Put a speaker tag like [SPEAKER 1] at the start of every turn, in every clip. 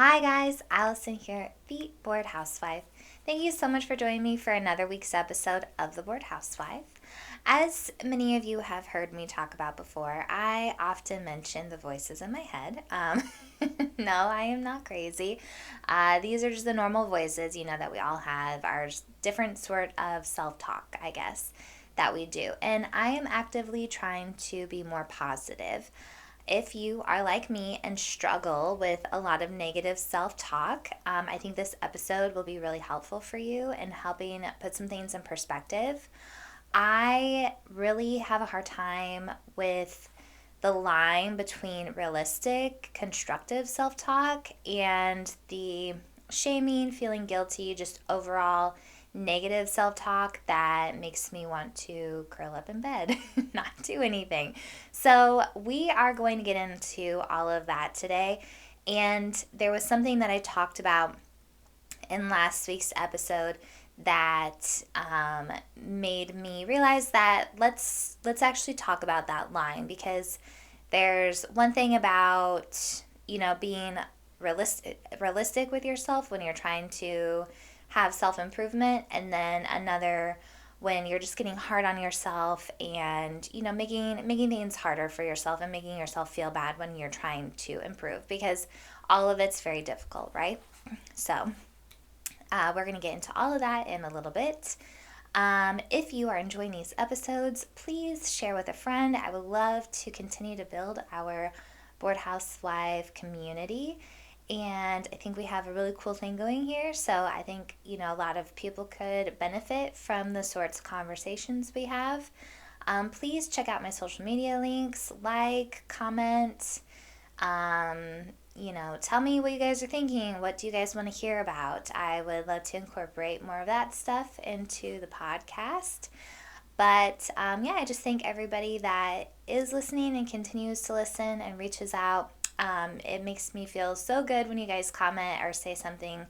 [SPEAKER 1] Hi guys, Allison here, the Bored Housewife. Thank you so much for joining me for another week's episode of the Bored Housewife. As many of you have heard me talk about before, I often mention the voices in my head. No, I am not crazy. These are just the normal voices, that we all have, our different sort of self-talk, I guess, that we do. And I am actively trying to be more positive. If you are like me and struggle with a lot of negative self talk, I think this episode will be really helpful for you in helping put some things in perspective. I really have a hard time with the line between realistic, constructive self talk and the shaming, feeling guilty, just overall negative self talk that makes me want to curl up in bed, not do anything. So, we are going to get into all of that today. And there was something that I talked about in last week's episode that made me realize that let's actually talk about that line, because there's one thing about being realistic with yourself when you're trying to have self-improvement, and then another when you're just getting hard on yourself and making things harder for yourself and making yourself feel bad when you're trying to improve, because all of it's very difficult, right? So we're going to get into all of that in a little bit. If you are enjoying these episodes, please share with a friend. I would love to continue to build our Bored Housewife community. And I think we have a really cool thing going here. So I think, a lot of people could benefit from the sorts of conversations we have. Please check out my social media links, comment, tell me what you guys are thinking. What do you guys want to hear about? I would love to incorporate more of that stuff into the podcast. But I just thank everybody that is listening and continues to listen and reaches out. It makes me feel so good when you guys comment or say something,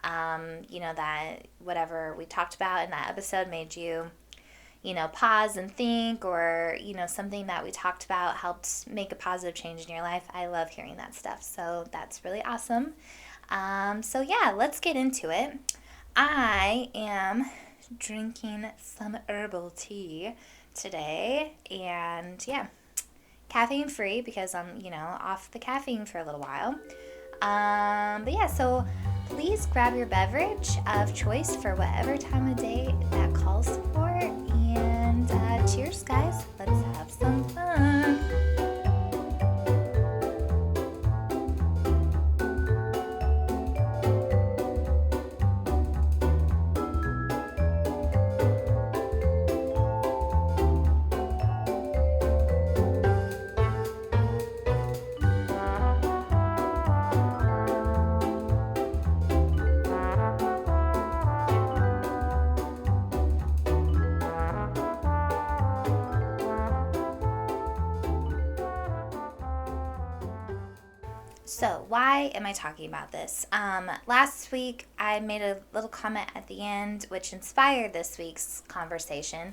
[SPEAKER 1] that whatever we talked about in that episode made you, pause and think, or, something that we talked about helped make a positive change in your life. I love hearing that stuff. So that's really awesome. Let's get into it. I am drinking some herbal tea today, and caffeine free because I'm, off the caffeine for a little while. So please grab your beverage of choice for whatever time of day that calls for. And cheers, guys. Let's have some fun. So why am I talking about this? Last week I made a little comment at the end which inspired this week's conversation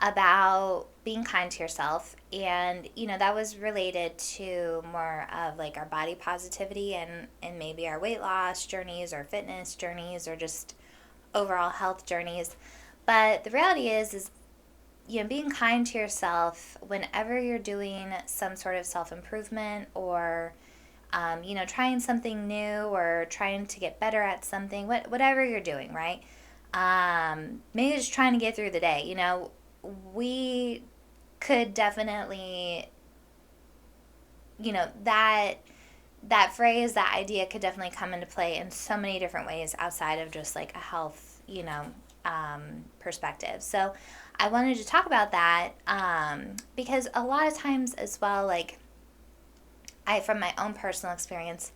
[SPEAKER 1] about being kind to yourself, and that was related to more of like our body positivity and maybe our weight loss journeys or fitness journeys or just overall health journeys. But the reality is being kind to yourself whenever you're doing some sort of self-improvement or trying something new or trying to get better at something, whatever you're doing, right? Maybe just trying to get through the day. We could definitely, that phrase, that idea could definitely come into play in so many different ways outside of just like a health, perspective. So I wanted to talk about that because a lot of times as well, like, from my own personal experience,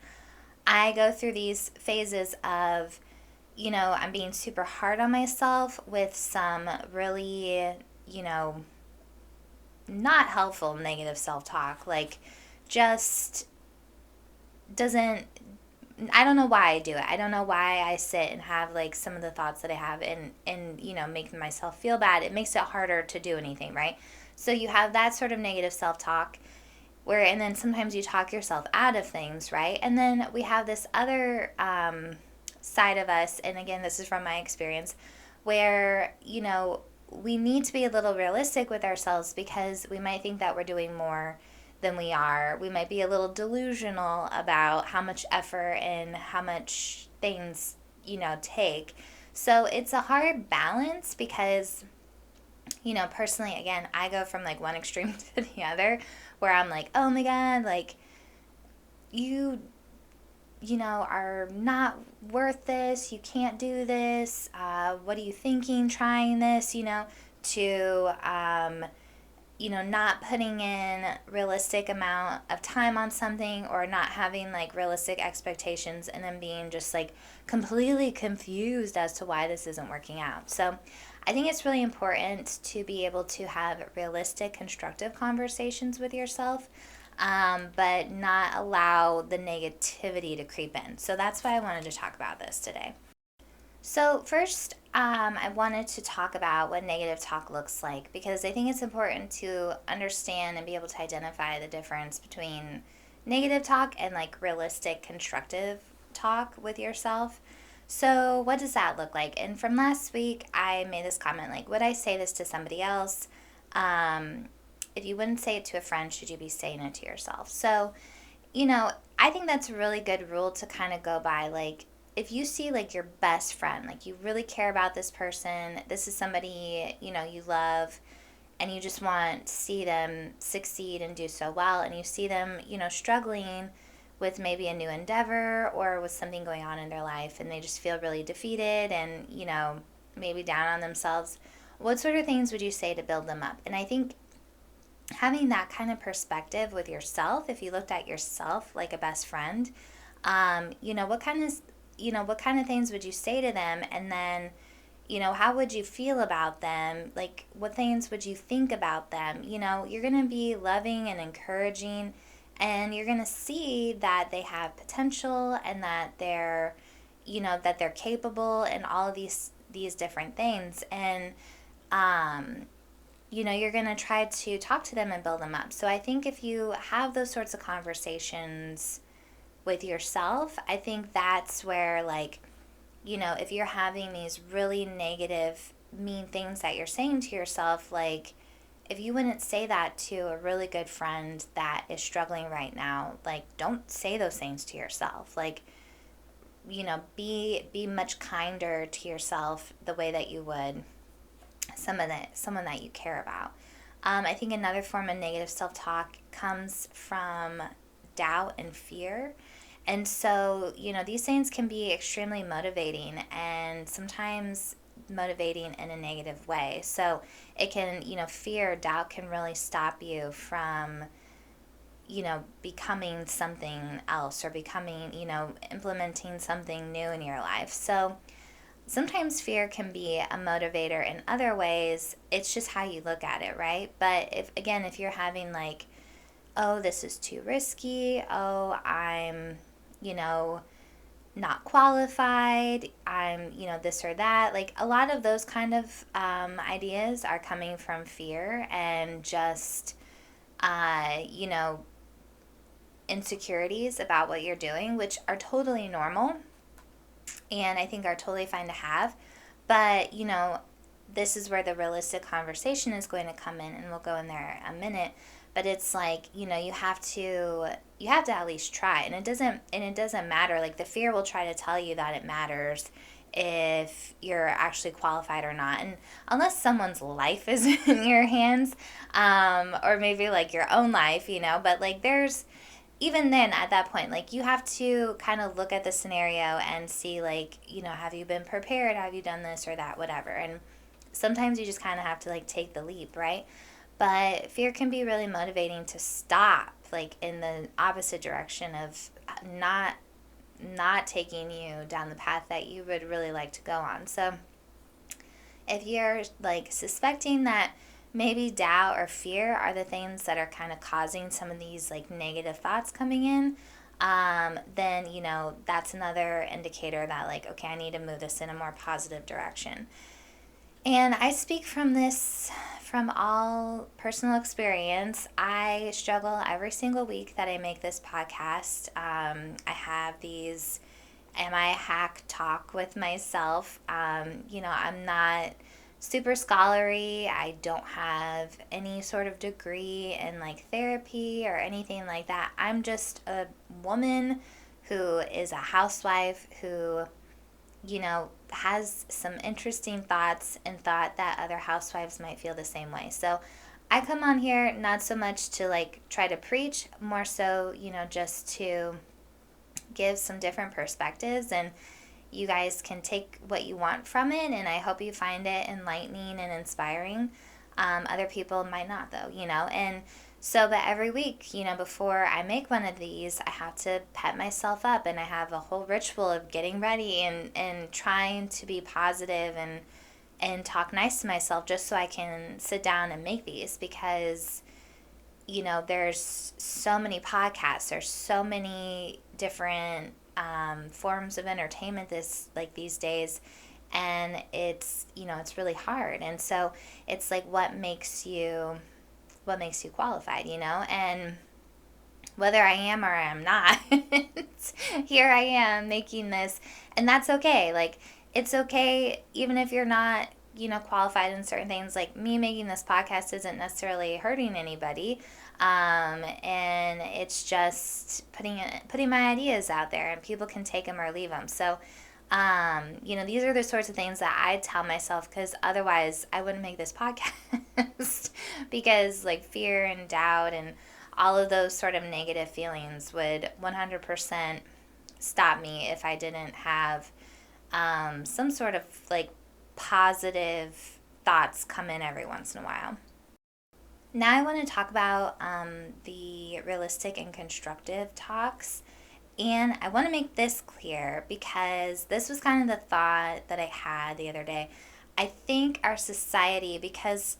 [SPEAKER 1] I go through these phases of, I'm being super hard on myself with some really, not helpful negative self-talk. Like, just doesn't, I don't know why I do it. I don't know why I sit and have like some of the thoughts that I have and making myself feel bad. It makes it harder to do anything, right? So you have that sort of negative self-talk. and then sometimes you talk yourself out of things, right? And then we have this other side of us, and again, this is from my experience, where, we need to be a little realistic with ourselves because we might think that we're doing more than we are. We might be a little delusional about how much effort and how much things, take. So it's a hard balance because, personally, again, I go from like one extreme to the other where I'm like, oh my God, like, you are not worth this. You can't do this. What are you thinking trying this, to, not putting in realistic amount of time on something or not having like realistic expectations and then being just like completely confused as to why this isn't working out. So I think it's really important to be able to have realistic, constructive conversations with yourself, but not allow the negativity to creep in. So that's why I wanted to talk about this today. So, first, I wanted to talk about what negative talk looks like because I think it's important to understand and be able to identify the difference between negative talk and like realistic, constructive talk with yourself. So, what does that look like? And from last week, I made this comment like, would I say this to somebody else? If you wouldn't say it to a friend, should you be saying it to yourself? So, I think that's a really good rule to kind of go by. Like, if you see like your best friend, like you really care about this person, this is somebody, you love, and you just want to see them succeed and do so well, and you see them, struggling with maybe a new endeavor or with something going on in their life, and they just feel really defeated and, maybe down on themselves, what sort of things would you say to build them up? And I think having that kind of perspective with yourself, if you looked at yourself like a best friend, what kind of things would you say to them? And then, how would you feel about them? Like, what things would you think about them? You're going to be loving and encouraging, and you're going to see that they have potential and that they're, that they're capable and all of these different things. And, you're going to try to talk to them and build them up. So I think if you have those sorts of conversations with yourself, I think that's where, like, if you're having these really negative, mean things that you're saying to yourself, like, if you wouldn't say that to a really good friend that is struggling right now, like, don't say those things to yourself. Like, be much kinder to yourself the way that you would someone that you care about. I think another form of negative self-talk comes from doubt and fear. And so, these things can be extremely motivating and sometimes motivating in a negative way. So it can, fear, doubt can really stop you from, becoming something else or becoming, implementing something new in your life. So sometimes fear can be a motivator. In other ways, it's just how you look at it, right? But if you're having like, oh, this is too risky, oh, I'm, not qualified, I'm, this or that. Like, a lot of those kind of ideas are coming from fear and just, insecurities about what you're doing, which are totally normal and I think are totally fine to have. But, this is where the realistic conversation is going to come in, and we'll go in there in a minute. But it's like, you have to at least try. And it doesn't matter. Like, the fear will try to tell you that it matters if you're actually qualified or not. And unless someone's life is in your hands, or maybe like your own life, but like even then at that point, like, you have to kind of look at the scenario and see, like, have you been prepared? Have you done this or that, whatever? And sometimes you just kind of have to like take the leap, right? But fear can be really motivating to stop, like, in the opposite direction of not taking you down the path that you would really like to go on. So if you're like suspecting that maybe doubt or fear are the things that are kind of causing some of these like negative thoughts coming in, then that's another indicator that, like, okay, I need to move this in a more positive direction. And I speak from this from all personal experience. I struggle every single week that I make this podcast. I have these am I hack talk with myself. I'm not super scholarly. I don't have any sort of degree in like therapy or anything like that. I'm just a woman who is a housewife who has some interesting thoughts and thought that other housewives might feel the same way. So I come on here not so much to like try to preach, more so, just to give some different perspectives, and you guys can take what you want from it, and I hope you find it enlightening and inspiring. Other people might not, though, and so, but every week, before I make one of these, I have to pep myself up, and I have a whole ritual of getting ready and trying to be positive and talk nice to myself just so I can sit down and make these, because there's so many podcasts, there's so many different forms of entertainment these days, and it's really hard. And so it's like what makes you qualified, and whether I am or I'm not, here I am making this, and that's okay. Like, it's okay even if you're not, qualified in certain things. Like, me making this podcast isn't necessarily hurting anybody, and it's just putting my ideas out there, and people can take them or leave them. So, these are the sorts of things that I tell myself, because otherwise I wouldn't make this podcast because like fear and doubt and all of those sort of negative feelings would 100% stop me if I didn't have some sort of like positive thoughts come in every once in a while. Now I want to talk about the realistic and constructive talks. And I want to make this clear because this was kind of the thought that I had the other day. I think our society, because,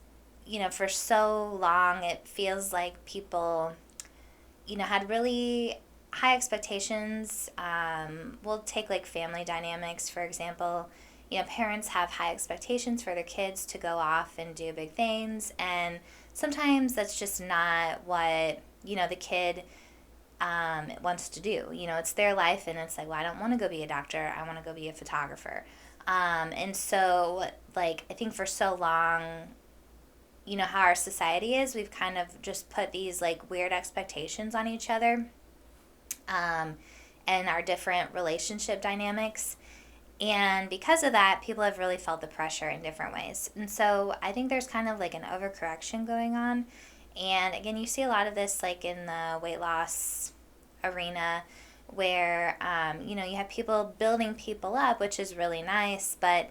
[SPEAKER 1] for so long it feels like people, had really high expectations. We'll take like family dynamics, for example. Parents have high expectations for their kids to go off and do big things. And sometimes that's just not what, the kid wants to do. It's their life, and it's like, well, I don't want to go be a doctor. I want to go be a photographer. And so, like, I think for so long, how our society is, we've kind of just put these, like, weird expectations on each other, and our different relationship dynamics. And because of that, people have really felt the pressure in different ways. And so I think there's kind of like an overcorrection going on. And again, you see a lot of this like in the weight loss arena where, you have people building people up, which is really nice. But,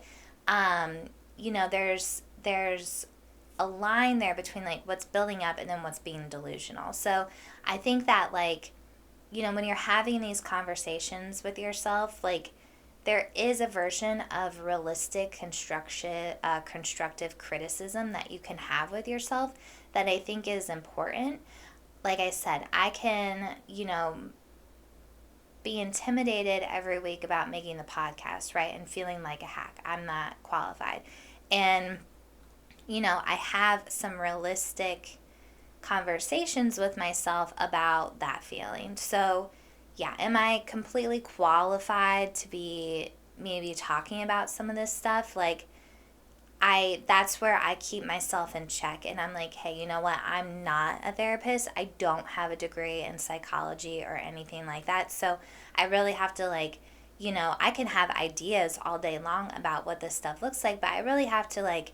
[SPEAKER 1] there's a line there between like what's building up and then what's being delusional. So I think that like, when you're having these conversations with yourself, like, there is a version of realistic constructive criticism that you can have with yourself that I think is important. Like I said, I can, be intimidated every week about making the podcast, right? And feeling like a hack. I'm not qualified. And, I have some realistic conversations with myself about that feeling. So, yeah, am I completely qualified to be maybe talking about some of this stuff? Like, that's where I keep myself in check, and I'm like, hey, you know what? I'm not a therapist. I don't have a degree in psychology or anything like that. So I really have to like, I can have ideas all day long about what this stuff looks like, but I really have to like,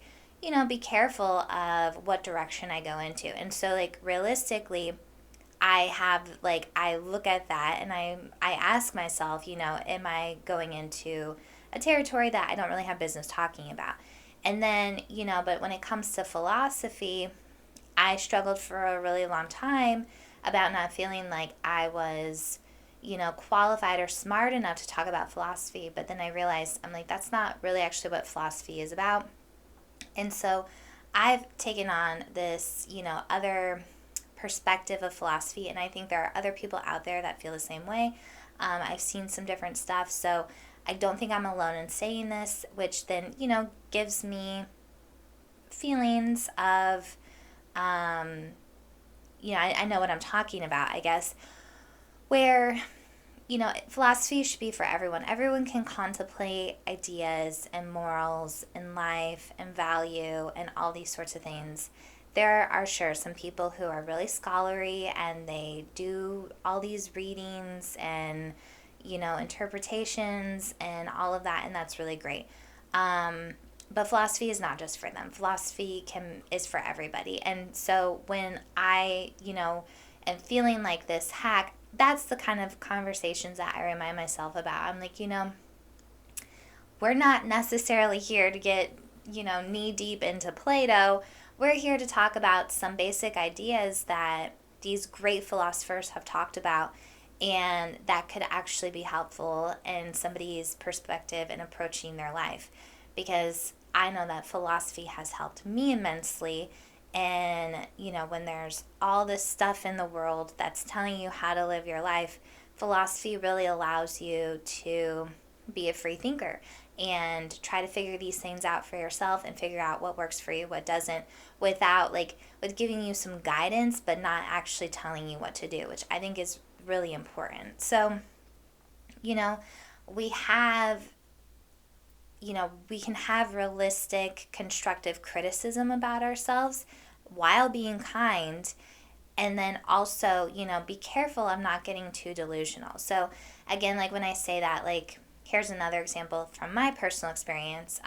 [SPEAKER 1] be careful of what direction I go into. And so like realistically, I look at that and I ask myself, am I going into a territory that I don't really have business talking about? And then, but when it comes to philosophy, I struggled for a really long time about not feeling like I was, qualified or smart enough to talk about philosophy. But then I realized, I'm like, that's not really actually what philosophy is about. And so I've taken on this, other perspective of philosophy, and I think there are other people out there that feel the same way. I've seen some different stuff, so I don't think I'm alone in saying this, which then, gives me feelings of, I know what I'm talking about, I guess, where, philosophy should be for everyone. Everyone can contemplate ideas and morals and life and value and all these sorts of things. There are sure some people who are really scholarly and they do all these readings and, interpretations and all of that, and that's really great. But philosophy is not just for them. Philosophy is for everybody. And so when I, am feeling like this hack, that's the kind of conversations that I remind myself about. I'm like, we're not necessarily here to get, knee deep into Plato. We're here to talk about some basic ideas that these great philosophers have talked about and that could actually be helpful in somebody's perspective in approaching their life. Because I know that philosophy has helped me immensely. And, when there's all this stuff in the world that's telling you how to live your life, philosophy really allows you to be a free thinker and try to figure these things out for yourself and figure out what works for you, what doesn't, with giving you some guidance, but not actually telling you what to do, which I think is really important. So, we have we can have realistic, constructive criticism about ourselves while being kind. And then also, be careful of not getting too delusional. So again, like when I say that, like, here's another example from my personal experience.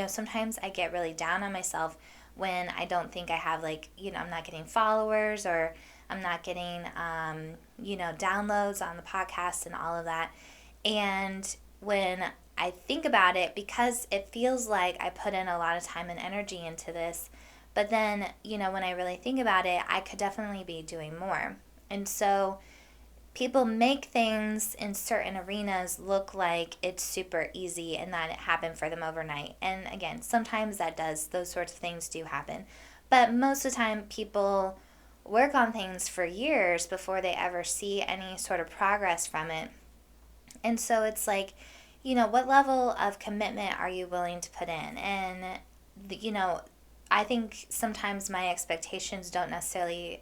[SPEAKER 1] Sometimes I get really down on myself when I don't think I have, I'm not getting followers or I'm not getting, downloads on the podcast and all of that. And when I think about it, because it feels like I put in a lot of time and energy into this, but then, when I really think about it, I could definitely be doing more. And so people make things in certain arenas look like it's super easy and that it happened for them overnight. And again, sometimes those sorts of things do happen. But most of the time, people work on things for years before they ever see any sort of progress from it. And so it's like, what level of commitment are you willing to put in? And, I think sometimes my expectations don't necessarily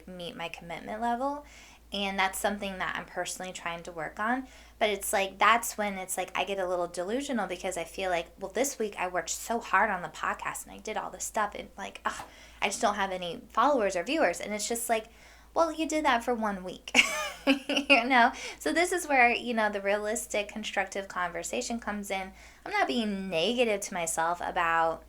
[SPEAKER 1] meet my commitment level. And that's something that I'm personally trying to work on. But it's like, that's when it's like I get a little delusional because I feel like, well, this week I worked so hard on the podcast and I did all this stuff and I just don't have any followers or viewers. And it's just like, well, you did that for 1 week, So this is where, the realistic, constructive conversation comes in. I'm not being negative to myself about,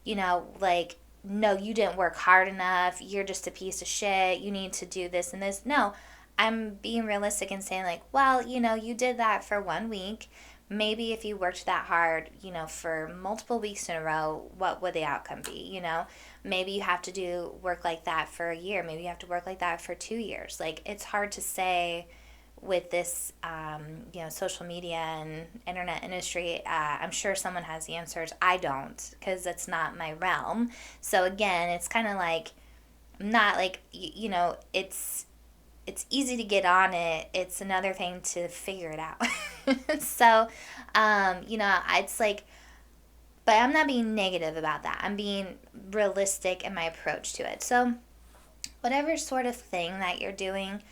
[SPEAKER 1] no, you didn't work hard enough. You're just a piece of shit. You need to do this and this. No, I'm being realistic and saying well, you did that for 1 week. Maybe if you worked that hard, for multiple weeks in a row, what would the outcome be? Maybe you have to do work like that for a year. Maybe you have to work like that for 2 years. It's hard to say with this, social media and internet industry. I'm sure someone has the answers. I don't, because that's not my realm. So again, it's kind of not it's easy to get on it. It's another thing to figure it out. So, it's but I'm not being negative about that. I'm being realistic in my approach to it. So whatever sort of thing that you're doing,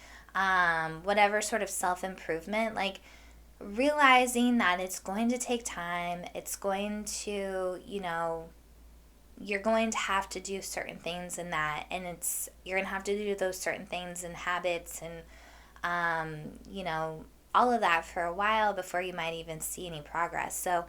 [SPEAKER 1] whatever sort of self-improvement, realizing that it's going to take time, it's going to, you're going to have to do certain things in that, and you're going to have to do those certain things and habits and, all of that for a while before you might even see any progress. So,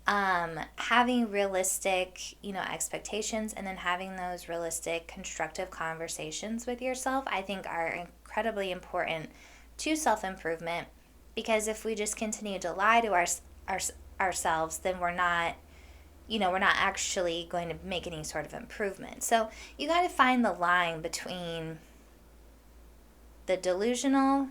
[SPEAKER 1] having realistic, expectations and then having those realistic, constructive conversations with yourself, I think are incredibly important to self-improvement, because if we just continue to lie to ourselves, then we're not actually going to make any sort of improvement. So you got to find the line between the delusional,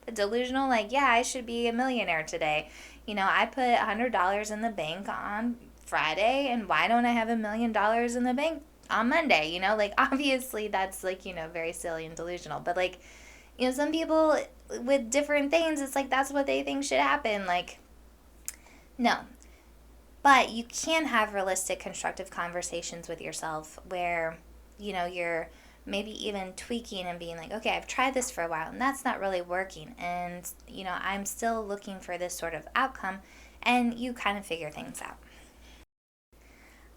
[SPEAKER 1] I should be a millionaire today. I put $100 in the bank on Friday, and why don't I have $1 million in the bank on Monday? Obviously that's very silly and delusional, but some people with different things, it's that's what they think should happen. No. But you can have realistic, constructive conversations with yourself where, you're maybe even tweaking and being like, okay, I've tried this for a while and that's not really working. And, I'm still looking for this sort of outcome. And you kind of figure things out.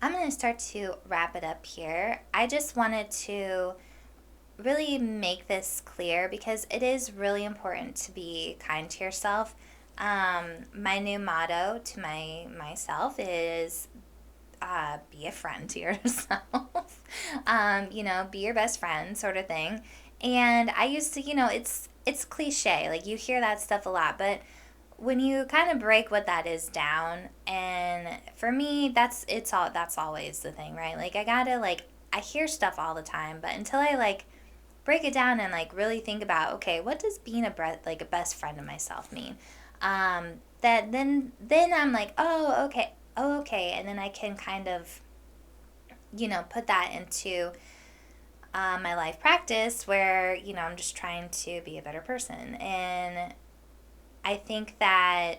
[SPEAKER 1] I'm going to start to wrap it up here. I just wanted to really make this clear because it is really important to be kind to yourself. My new motto to myself is be a friend to yourself. Be your best friend, sort of thing. And I used to, it's cliche, like you hear that stuff a lot, but when you kind of break what that is down, and for me, that's always the thing, right? Like I hear stuff all the time, but until I like break it down and like really think about, okay, what does being a best friend of myself mean? That then I'm like, oh okay, and then I can kind of put that into my life practice where I'm just trying to be a better person. And I think that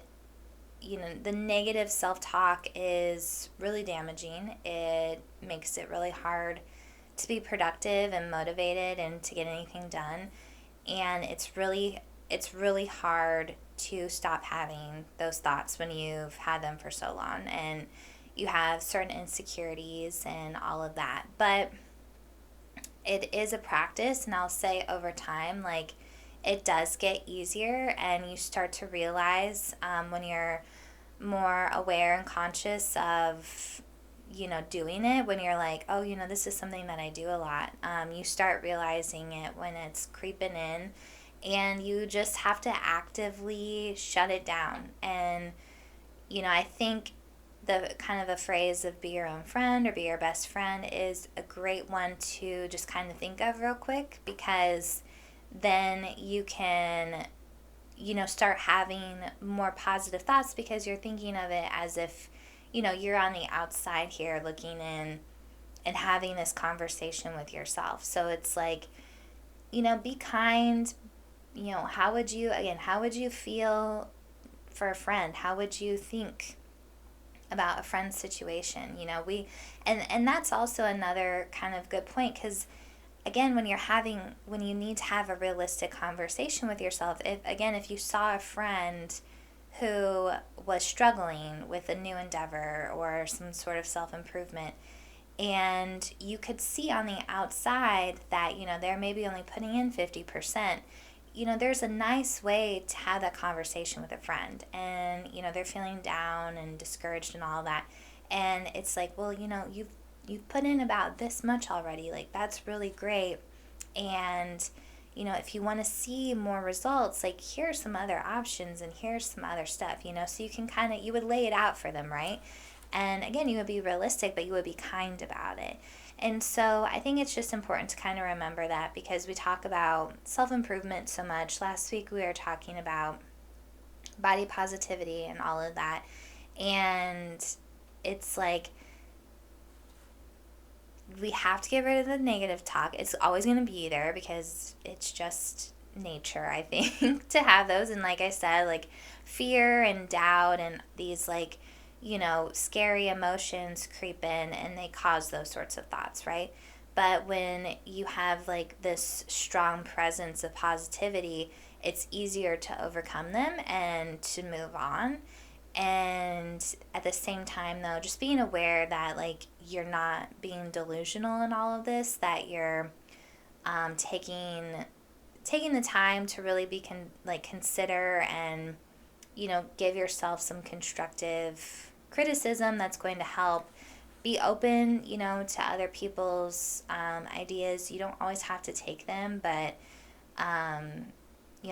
[SPEAKER 1] the negative self-talk is really damaging. It makes it really hard to be productive and motivated and to get anything done. And it's really hard to stop having those thoughts when you've had them for so long and you have certain insecurities and all of that. But it is a practice, and I'll say over time, like, it does get easier, and you start to realize when you're more aware and conscious of doing it, when you're like, oh, this is something that I do a lot. You start realizing it when it's creeping in, and you just have to actively shut it down. And I think the kind of a phrase of be your own friend or be your best friend is a great one to just kind of think of real quick, because then you can start having more positive thoughts because you're thinking of it as if you're on the outside here looking in and having this conversation with yourself. So it's like, be kind. How would you feel for a friend? How would you think about a friend's situation? And that's also another kind of good point, because again, when you need to have a realistic conversation with yourself, if you saw a friend who was struggling with a new endeavor or some sort of self-improvement, and you could see on the outside that they're maybe only putting in 50%, there's a nice way to have that conversation with a friend, and they're feeling down and discouraged and all that, and it's like, well, you've put in about this much already, like that's really great. And if you want to see more results, like here's some other options and here's some other stuff, so you can you would lay it out for them, right? And again, you would be realistic, but you would be kind about it. And so I think it's just important to kind of remember that, because we talk about self-improvement so much. Last week we were talking about body positivity and all of that, and it's like, we have to get rid of the negative talk. It's always going to be there because it's just nature, I think, to have those. And like I said, like fear and doubt and these like, scary emotions creep in and they cause those sorts of thoughts, right? But when you have like this strong presence of positivity, it's easier to overcome them and to move on. And at the same time, though, just being aware that like you're not being delusional in all of this, that you're taking the time to really be consider and give yourself some constructive criticism that's going to help. Be open to other people's ideas. You don't always have to take them, but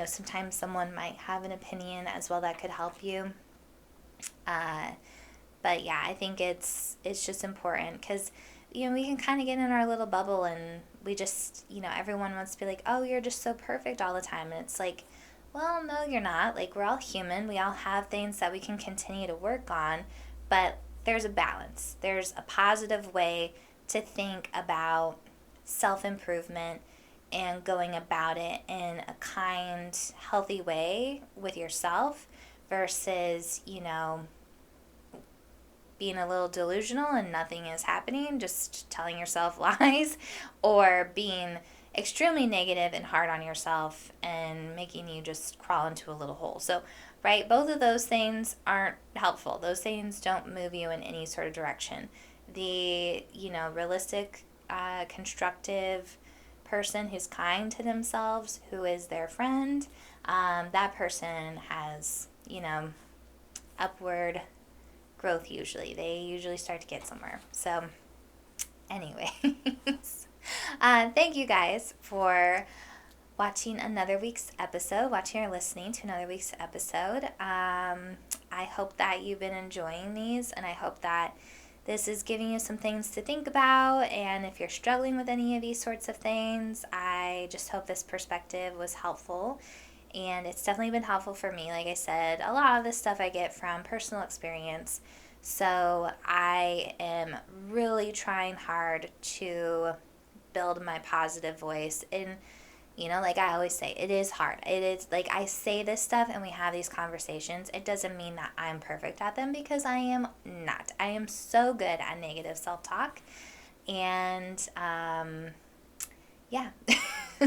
[SPEAKER 1] sometimes someone might have an opinion as well that could help you. But yeah, I think it's just important, because we can kind of get in our little bubble, and we just everyone wants to be like, oh, you're just so perfect all the time, and it's like, well, no, you're not. Like, we're all human, we all have things that we can continue to work on, but there's a balance. There's a positive way to think about self-improvement and going about it in a kind, healthy way with yourself versus being a little delusional and nothing is happening, just telling yourself lies, or being extremely negative and hard on yourself and making you just crawl into a little hole. So, right, both of those things aren't helpful. Those things don't move you in any sort of direction. The, realistic, constructive person who's kind to themselves, who is their friend, that person has, upward growth usually. They usually start to get somewhere. So, anyways, thank you guys for watching another week's episode, watching or listening to another week's episode. I hope that you've been enjoying these, and I hope that this is giving you some things to think about. And if you're struggling with any of these sorts of things, I just hope this perspective was helpful. And it's definitely been helpful for me. Like I said, a lot of this stuff I get from personal experience. So I am really trying hard to build my positive voice. And, like I always say, it is hard. It is, like, I say this stuff and we have these conversations. It doesn't mean that I'm perfect at them, because I am not. I am so good at negative self-talk. And, yeah.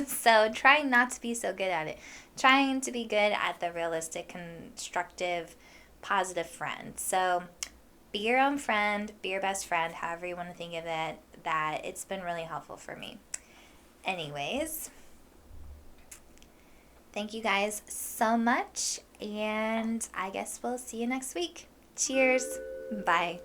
[SPEAKER 1] So trying not to be so good at it. Trying to be good at the realistic, constructive, positive friend. So be your own friend, be your best friend, however you want to think of it. That it's been really helpful for me. Anyways, thank you guys so much, and I guess we'll see you next week. Cheers. Bye.